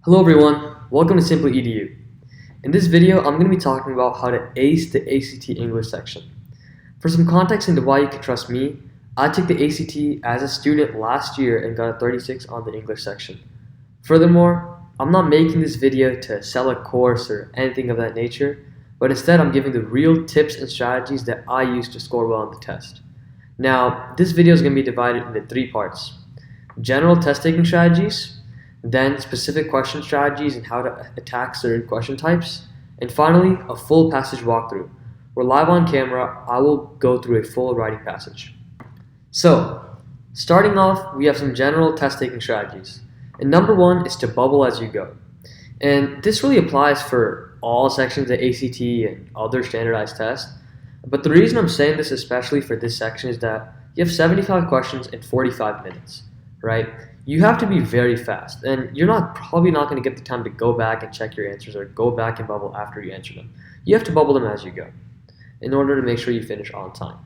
Hello everyone, welcome to Simply EDU. In this video, I'm going to be talking about how to ace the ACT English section. For some context into why you can trust me, I took the ACT as a student last year and got a 36 on the English section. Furthermore, I'm not making this video to sell a course or anything of that nature, but instead I'm giving the real tips and strategies that I use to score well on the test. Now, this video is going to be divided into 3 parts: general test taking strategies, then specific question strategies and how to attack certain question types, and finally a full passage walkthrough where live on camera I will go through a full writing passage. So, starting off, we have some general test taking strategies. And number 1 is to bubble as you go. And this really applies for all sections of ACT and other standardized tests. But the reason I'm saying this especially for this section is that you have 75 questions in 45 minutes, right? You have to be very fast, and you're probably not going to get the time to go back and check your answers or go back and bubble after you answer them. You have to bubble them as you go in order to make sure you finish on time.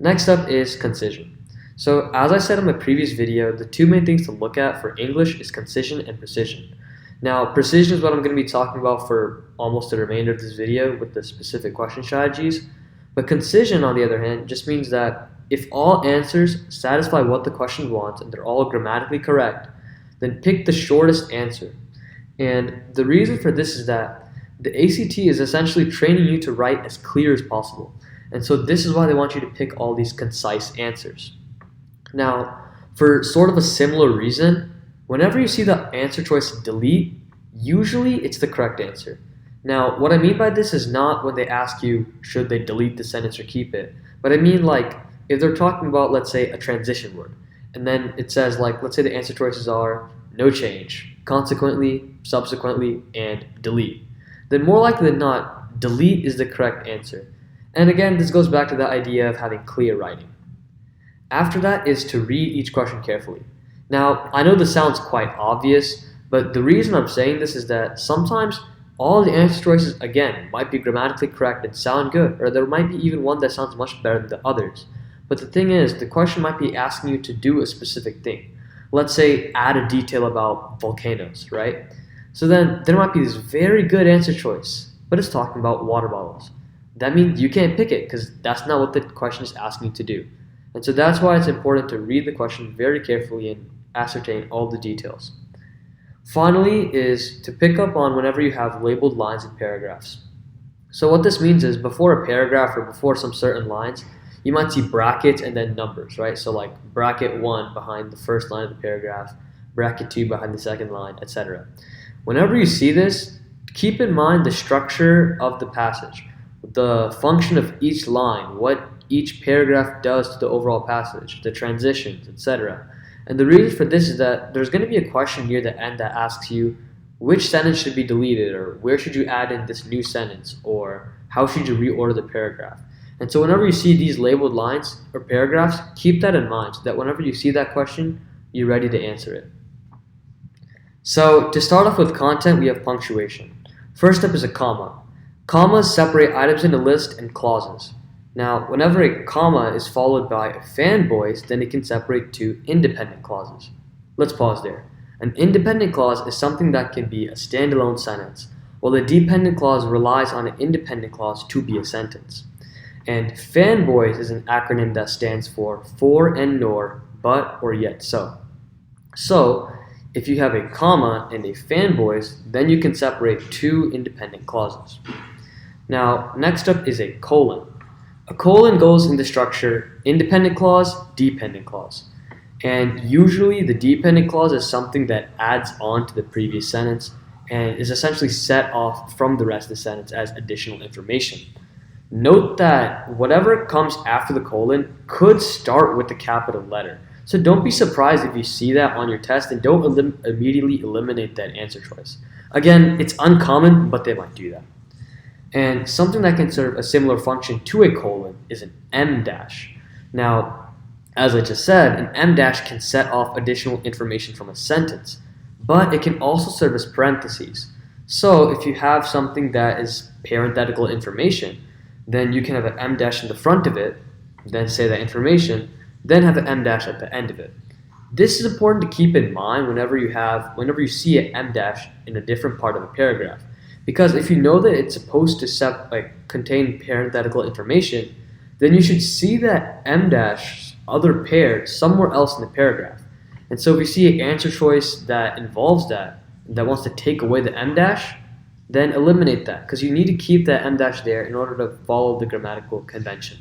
Next up is concision. So as I said in my previous video, the 2 main things to look at for English is concision and precision. Now, precision is what I'm going to be talking about for almost the remainder of this video with the specific question strategies, but concision, on the other hand, just means that if all answers satisfy what the question wants and they're all grammatically correct, then pick the shortest answer. And the reason for this is that the ACT is essentially training you to write as clear as possible. And so this is why they want you to pick all these concise answers. Now, for sort of a similar reason, whenever you see the answer choice delete, usually it's the correct answer. Now, what I mean by this is not when they ask you, should they delete the sentence or keep it, but I mean like, if they're talking about, let's say, a transition word, and then it says, like, let's say the answer choices are no change, consequently, subsequently, and delete, then more likely than not, delete is the correct answer. And again, this goes back to the idea of having clear writing. After that is to read each question carefully. Now, I know this sounds quite obvious, but the reason I'm saying this is that sometimes all the answer choices, again, might be grammatically correct and sound good, or there might be even one that sounds much better than the others. But the thing is, the question might be asking you to do a specific thing. Let's say add a detail about volcanoes, right? So then there might be this very good answer choice, but it's talking about water bottles. That means you can't pick it because that's not what the question is asking you to do. And so that's why it's important to read the question very carefully and ascertain all the details. Finally is to pick up on whenever you have labeled lines and paragraphs. So what this means is before a paragraph or before some certain lines, you might see brackets and then numbers, right? So like bracket 1 behind the first line of the paragraph, bracket 2 behind the second line, etc. Whenever you see this, keep in mind the structure of the passage, the function of each line, what each paragraph does to the overall passage, the transitions, etc. And the reason for this is that there's going to be a question near the end that asks you which sentence should be deleted, or where should you add in this new sentence, or how should you reorder the paragraph. And so whenever you see these labeled lines or paragraphs, keep that in mind so that whenever you see that question, you're ready to answer it. So to start off with content, we have punctuation. First up is a comma. Commas separate items in a list and clauses. Now, whenever a comma is followed by a fanboys, then it can separate 2 independent clauses. Let's pause there. An independent clause is something that can be a standalone sentence, while a dependent clause relies on an independent clause to be a sentence. And fanboys is an acronym that stands for and nor, but, or yet so. So, if you have a comma and a fanboys, then you can separate 2 independent clauses. Now, next up is a colon. A colon goes in the structure independent clause, dependent clause. And usually the dependent clause is something that adds on to the previous sentence and is essentially set off from the rest of the sentence as additional information. Note that whatever comes after the colon could start with a capital letter. So don't be surprised if you see that on your test, and don't immediately eliminate that answer choice. Again, it's uncommon, but they might do that. And something that can serve a similar function to a colon is an em dash. Now, as I just said, an em dash can set off additional information from a sentence, but it can also serve as parentheses. So if you have something that is parenthetical information, then you can have an em dash in the front of it, then say that information, then have an em dash at the end of it. This is important to keep in mind whenever you see an em dash in a different part of a paragraph. Because if you know that it's supposed to contain parenthetical information, then you should see that em dash other pair somewhere else in the paragraph. And so if you see an answer choice that involves that wants to take away the em dash, then eliminate that, because you need to keep that em dash there in order to follow the grammatical convention.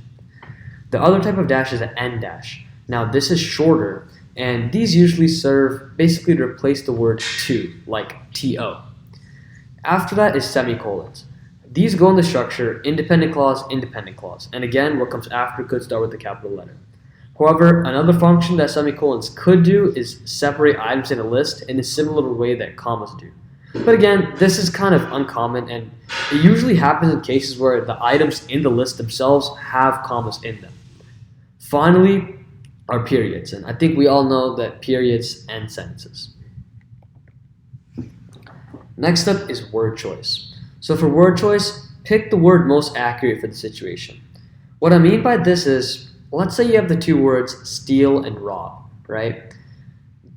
The other type of dash is an en dash. Now this is shorter, and these usually serve basically to replace the word to, like to. After that is semicolons. These go in the structure independent clause, and again, what comes after could start with a capital letter. However, another function that semicolons could do is separate items in a list in a similar way that commas do. But again, this is kind of uncommon, and it usually happens in cases where the items in the list themselves have commas in them. Finally are periods, and I think we all know that periods end sentences. Next up is word choice. So for word choice, pick the word most accurate for the situation. What I mean by this is, let's say you have the two words steal and rob, right?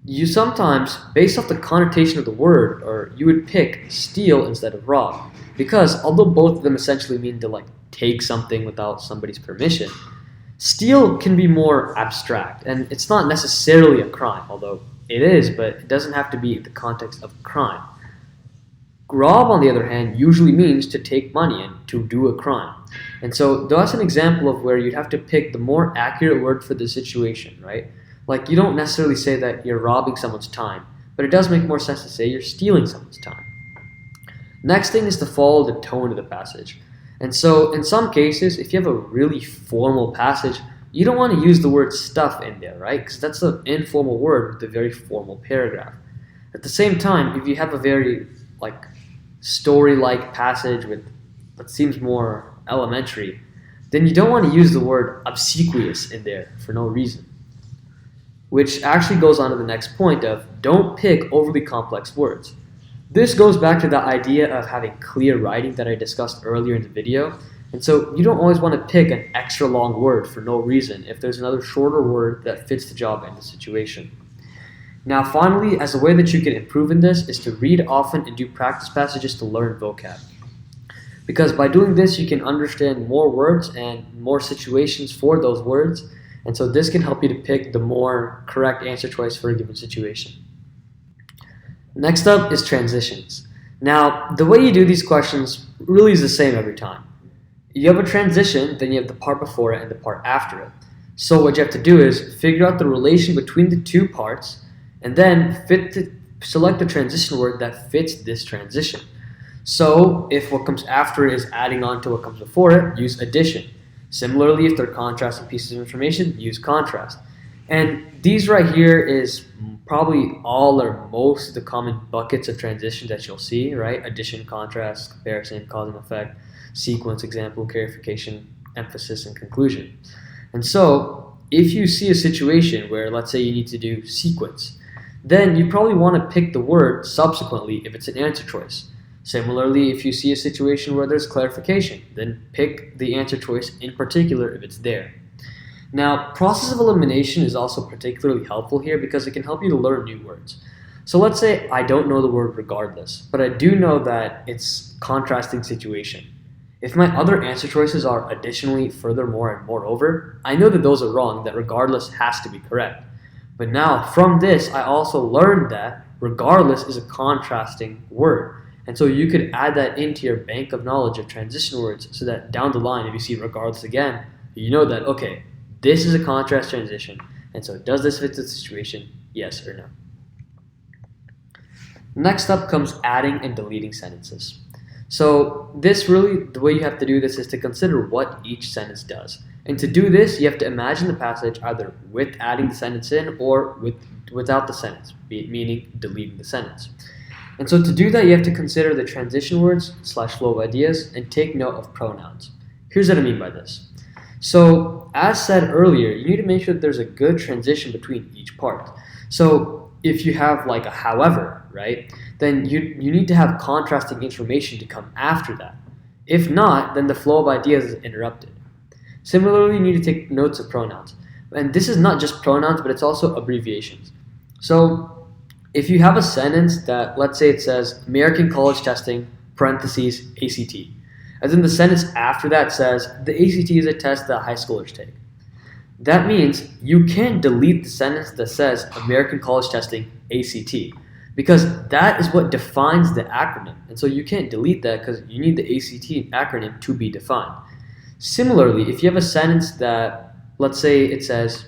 You sometimes, based off the connotation of the word, or you would pick steal instead of rob. Because although both of them essentially mean to take something without somebody's permission, steal can be more abstract, and it's not necessarily a crime, although it is, but it doesn't have to be in the context of crime. Rob, on the other hand, usually means to take money and to do a crime. And so that's an example of where you'd have to pick the more accurate word for the situation, right? Like, you don't necessarily say that you're robbing someone's time, but it does make more sense to say you're stealing someone's time. Next thing is to follow the tone of the passage. And so in some cases, if you have a really formal passage, you don't want to use the word stuff in there, right? Because that's an informal word with a very formal paragraph. At the same time, if you have a very story-like passage that seems more elementary, then you don't want to use the word obsequious in there for no reason. Which actually goes on to the next point of don't pick overly complex words. This goes back to the idea of having clear writing that I discussed earlier in the video. And so you don't always want to pick an extra long word for no reason if there's another shorter word that fits the job and the situation. Now finally, as a way that you can improve in this is to read often and do practice passages to learn vocab. Because by doing this, you can understand more words and more situations for those words, and so this can help you to pick the more correct answer choice for a given situation. Next up is transitions. Now, the way you do these questions really is the same every time. You have a transition, then you have the part before it and the part after it. So what you have to do is figure out the relation between the two parts, and then select the transition word that fits this transition. So if what comes after it is adding on to what comes before it, use addition. Similarly, if they're contrasting pieces of information, use contrast. And these right here is probably all or most of the common buckets of transition that you'll see, right? Addition, contrast, comparison, cause and effect, sequence, example, clarification, emphasis, and conclusion. And so if you see a situation where, let's say, you need to do sequence, then you probably want to pick the word subsequently if it's an answer choice. Similarly, if you see a situation where there's clarification, then pick the answer choice in particular if it's there. Now, process of elimination is also particularly helpful here because it can help you to learn new words. So let's say I don't know the word regardless, but I do know that it's contrasting situation. If my other answer choices are additionally, furthermore, and moreover, I know that those are wrong, that regardless has to be correct. But now, from this, I also learned that regardless is a contrasting word. And so you could add that into your bank of knowledge of transition words so that down the line, if you see regardless again, you know that, okay, this is a contrast transition, and so does this fit the situation, yes or no? Next up comes adding and deleting sentences. So this really, the way you have to do this is to consider what each sentence does. And to do this, you have to imagine the passage either with adding the sentence in or without the sentence, meaning deleting the sentence. And so to do that, you have to consider the transition words / flow of ideas and take note of pronouns. Here's what I mean by this. So as said earlier, you need to make sure that there's a good transition between each part. So if you have like a however, right, then you need to have contrasting information to come after that. If not, then the flow of ideas is interrupted. Similarly, you need to take notes of pronouns. And this is not just pronouns, but it's also abbreviations. So if you have a sentence that, let's say it says American college testing, parentheses, ACT, as in the sentence after that says the ACT is a test that high schoolers take. That means you can't delete the sentence that says American college testing, ACT, because that is what defines the acronym. And so you can't delete that because you need the ACT acronym to be defined. Similarly, if you have a sentence that, let's say it says,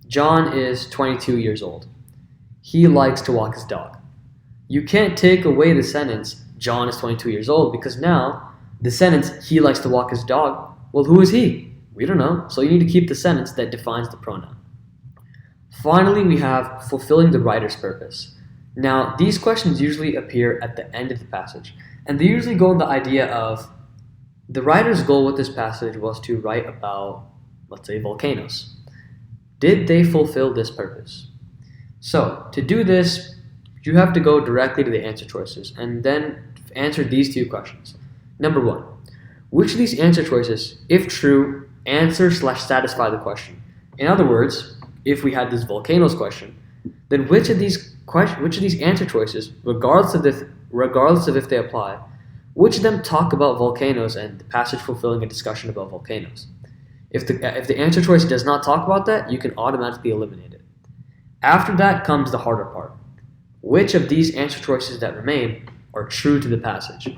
John is 22 years old. He likes to walk his dog. You can't take away the sentence, John is 22 years old, because now the sentence, he likes to walk his dog, well, who is he? We don't know. So you need to keep the sentence that defines the pronoun. Finally, we have fulfilling the writer's purpose. Now, these questions usually appear at the end of the passage, and they usually go in the idea of the writer's goal with this passage was to write about, let's say, volcanoes. Did they fulfill this purpose? So, to do this, you have to go directly to the answer choices and then answer these two questions. Number one, which of these answer choices, if true, answer/satisfy the question? In other words, if we had this volcanoes question, then which of these answer choices, regardless of if they apply, which of them talk about volcanoes and the passage fulfilling a discussion about volcanoes? If the answer choice does not talk about that, you can automatically eliminate it. After that comes the harder part. Which of these answer choices that remain are true to the passage?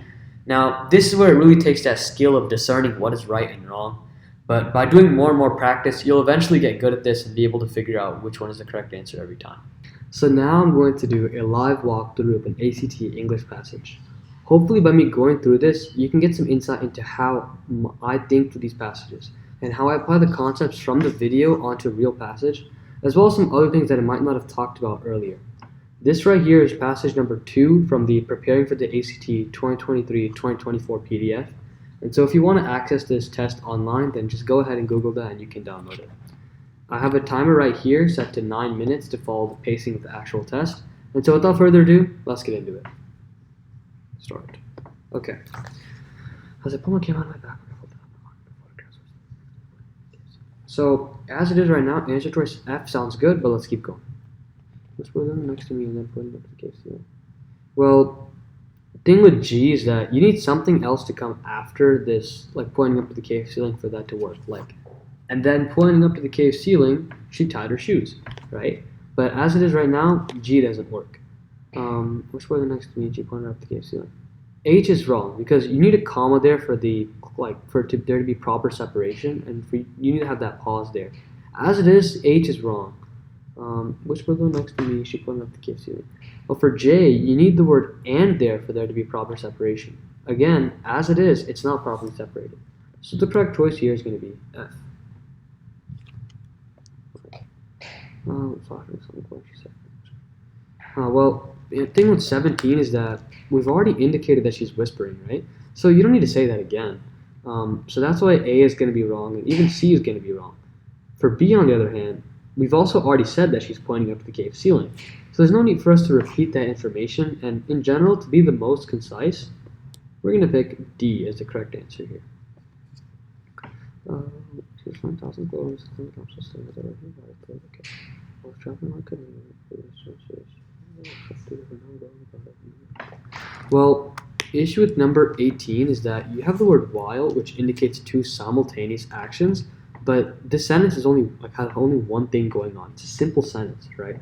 Now, this is where it really takes that skill of discerning what is right and wrong. But by doing more and more practice, you'll eventually get good at this and be able to figure out which one is the correct answer every time. So now I'm going to do a live walkthrough of an ACT English passage. Hopefully by me going through this, you can get some insight into how I think through these passages and how I apply the concepts from the video onto a real passage, as well as some other things that I might not have talked about earlier. This right here is passage number 2 from the Preparing for the ACT 2023-2024 PDF. And so if you want to access this test online, then just go ahead and Google that and you can download it. I have a timer right here set to 9 minutes to follow the pacing of the actual test. And so without further ado, let's get into it. Start. Okay. As I pull my camera out of my back, so as it is right now, answer choice F sounds good, but let's keep going. Let's put them next to me and then put it up to the case ceiling. Well, the thing with G is that you need something else to come after this, like pointing up to the cave ceiling for that to work. And then pointing up to the cave ceiling, she tied her shoes, right? But as it is right now, G doesn't work. Which were the next to me? G pointed up the cave ceiling. H is wrong because you need a comma there for there to be proper separation, and you need to have that pause there. As it is, H is wrong. Which were the next to me? She pointed up the cave ceiling. Well, for J, you need the word "and" there for there to be proper separation. Again, as it is, it's not properly separated. So the correct choice here is going to be F. Well, the thing with 17 is that we've already indicated that she's whispering, right? So you don't need to say that again. So that's why A is going to be wrong, and even C is going to be wrong. For B, on the other hand, we've also already said that she's pointing up to the cave ceiling. So there's no need for us to repeat that information, and in general, to be the most concise, we're going to pick D as the correct answer here. Well, the issue with number 18 is that you have the word while, which indicates two simultaneous actions, but this sentence is has only one thing going on. It's a simple sentence, right?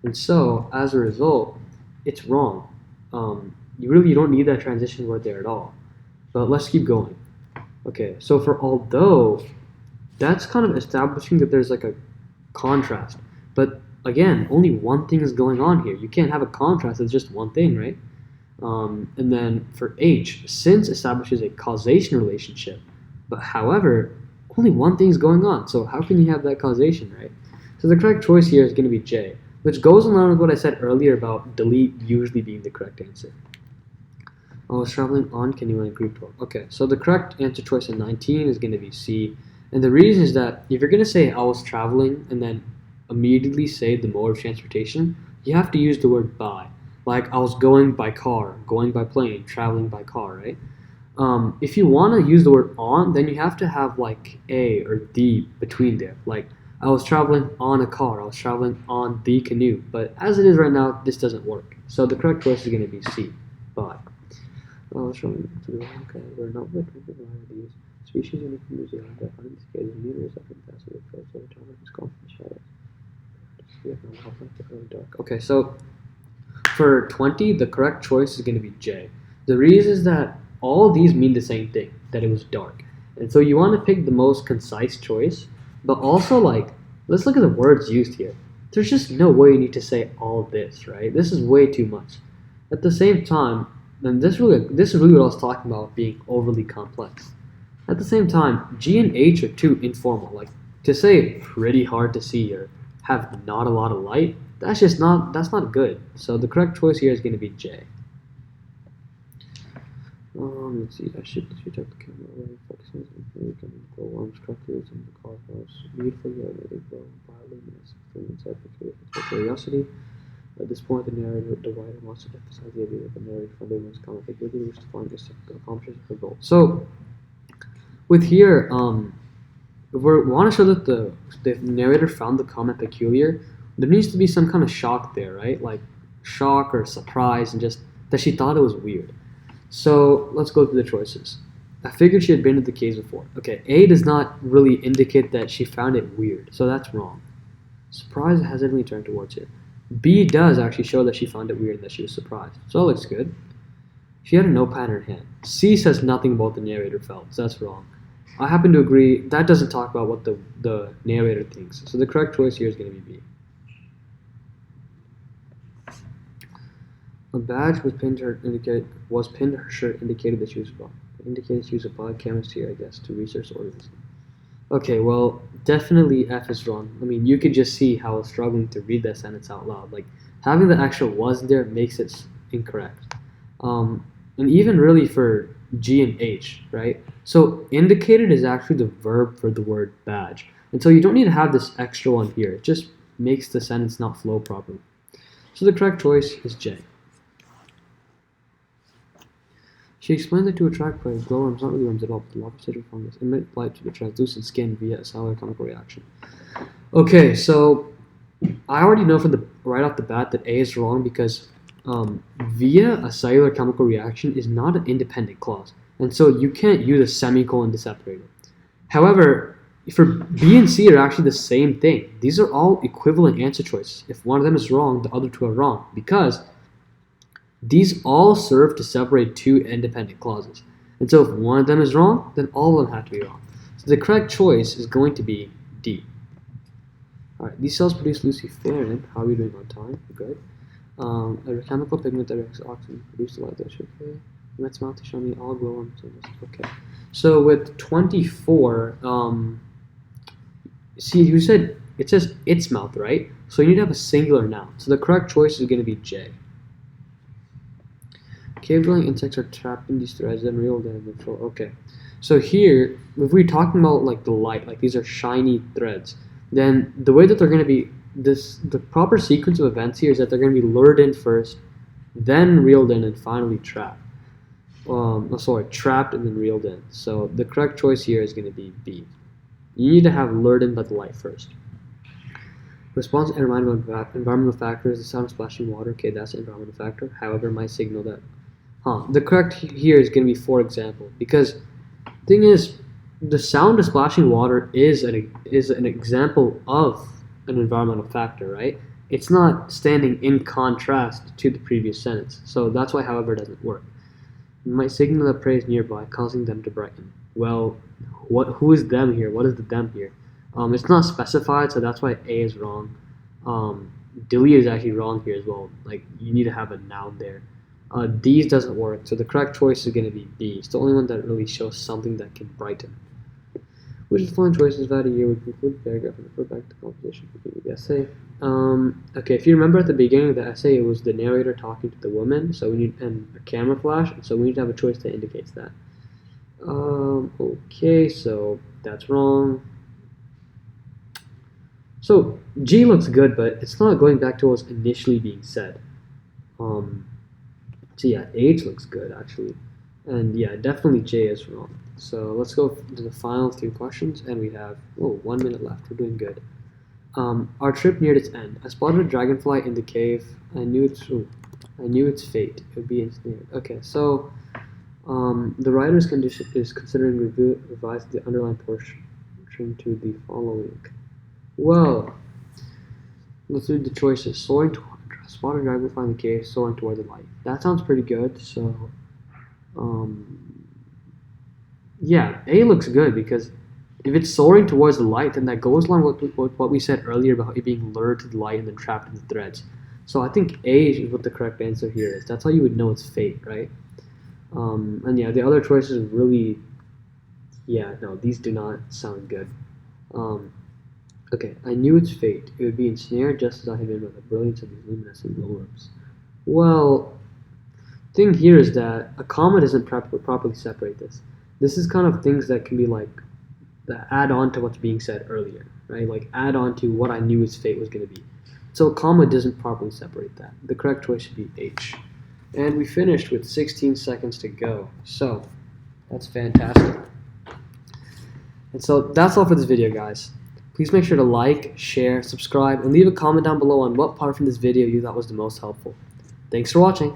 And so, as a result, it's wrong. You don't need that transition word there at all. But let's keep going. Okay, so for although, that's kind of establishing that there's like a contrast. But again, only one thing is going on here. You can't have a contrast, it's just one thing, right? And then for H, since establishes a causation relationship, but however, only one thing is going on. So how can you have that causation, right? So the correct choice here is going to be J, which goes along with what I said earlier about delete usually being the correct answer. I was traveling on canoe in group 12. Okay, so the correct answer choice in 19 is going to be C. And the reason is that if you're going to say I was traveling and then immediately say the mode of transportation, you have to use the word by. Like I was going by car, going by plane, traveling by car, right? If you want to use the word on, then you have to have like A or D between there. Like I was traveling on a car. I was traveling on the canoe. But as it is right now, this doesn't work. So the correct choice is going to be C. By. I was traveling to the okay. We're not looking for these species in New Zealand that find these cases meters up in fast with approach over time is called shadows. Okay, so for 20, the correct choice is going to be J. The reason is that all these mean the same thing, that it was dark. And so you want to pick the most concise choice, but also let's look at the words used here. There's just no way you need to say all this, right? This is way too much. At the same time, and this is really what I was talking about being overly complex. At the same time, G and H are too informal. Like to say pretty hard to see or have not a lot of light, that's not good. So the correct choice here is going to be J. Let's see. I should take the camera away. Focus on the glow arms correctly. Some of the car house beautifully illuminated, glow bioluminescent from inside for curiosity. At this point, the narrator, the writer wants to emphasize the idea that the narrator from the most common figure which to find this accomplishes her goal. So, with here, if we want to show that the narrator found the comment peculiar, there needs to be some kind of shock there, right? Like shock or surprise, and just that she thought it was weird. So let's go through the choices. I figured she had been to the caves before. Okay, A does not really indicate that she found it weird, so that's wrong. Surprise hesitantly turned towards her. B does actually show that she found it weird and that she was surprised, so that looks good. She had a notepad in her hand. C says nothing about the narrator felt, so that's wrong. I happen to agree, that doesn't talk about what the narrator thinks, so the correct choice here is going to be B. A badge was pinned to her shirt indicated that she was a biochemist here, I guess, to research organisms. Okay, well, definitely F is wrong. I mean, you could just see how I was struggling to read that sentence out loud. Like, having the actual was there makes it incorrect. And even really for G and H, right? So indicated is actually the verb for the word badge. And so you don't need to have this extra one here. It just makes the sentence not flow properly. So the correct choice is J. She explains it to attract prey. Glow worms, not really worms at all, but the larval stage of fungus emit light to the translucent skin via a cellular chemical reaction. Okay, so I already know right off the bat that A is wrong because via a cellular chemical reaction is not an independent clause, and so you can't use a semicolon to separate it. However, for B and C are actually the same thing. These are all equivalent answer choices. If one of them is wrong, the other two are wrong because these all serve to separate two independent clauses. And so if one of them is wrong, then all of them have to be wrong. So the correct choice is going to be D. Alright, these cells produce luciferin. How are we doing on time? Good. A chemical pigment that reacts oxygen produces the light that should okay. Let's mouth to show me all glow worms. Okay. So with 24, see, you said it says its mouth, right? So you need to have a singular noun. So the correct choice is going to be J. Cave-dwelling insects are trapped in these threads and reeled in the floor. Okay, so here, if we're talking about like the light, like these are shiny threads, then the way that they're going to be, the proper sequence of events here is that they're going to be lured in first, then reeled in, and finally trapped. Trapped and then reeled in. So the correct choice here is going to be B. You need to have lured in by the light first. Response and environmental factors, the sound of splashing water, okay, that's an environmental factor. However, my signal that the correct here is going to be for example, because the thing is, the sound of splashing water is an example of an environmental factor, right? It's not standing in contrast to the previous sentence, so that's why however doesn't work. It might signal that prey is nearby, causing them to brighten. Well, who is them here? What is the them here? It's not specified, so that's why A is wrong. Dilly is actually wrong here as well. Like, you need to have a noun there. D's doesn't work, so the correct choice is going to be B. It's the only one that really shows something that can brighten. Which of the following choices that a year would conclude the paragraph and refer back to the composition of the essay? Okay, if you remember at the beginning of the essay, it was the narrator talking to the woman, so we need and a camera flash, so we need to have a choice that indicates that. Okay, so that's wrong. So G looks good, but it's not going back to what was initially being said. So yeah, H looks good actually, and yeah, definitely J is wrong. So let's go to the final 3 questions, and we have 1 minute left. We're doing good. Our trip neared its end. I spotted a dragonfly in the cave. I knew its fate. It would be ensnared. Okay, so the writer's condition is considering revising the underlying portion to the following. Well, let's read the choices. Spotted a dragonfly in the cave, soaring toward the light. That sounds pretty good. So, yeah, A looks good because if it's soaring towards the light, then that goes along with what we said earlier about it being lured to the light and then trapped in the threads. So I think A is what the correct answer here is. That's how you would know it's fate, right? And yeah, the other choices really, yeah, no, these do not sound good. Okay, I knew its fate. It would be ensnared just as I had been by the brilliance of these luminescent glowworms. Well, thing here is that a comma doesn't properly separate this. This is kind of things that can be like that add on to what's being said earlier, right? Like add on to what I knew its fate was going to be. So a comma doesn't properly separate that. The correct choice should be H. And we finished with 16 seconds to go. So that's fantastic. And so that's all for this video, guys. Please make sure to like, share, subscribe, and leave a comment down below on what part from this video you thought was the most helpful. Thanks for watching.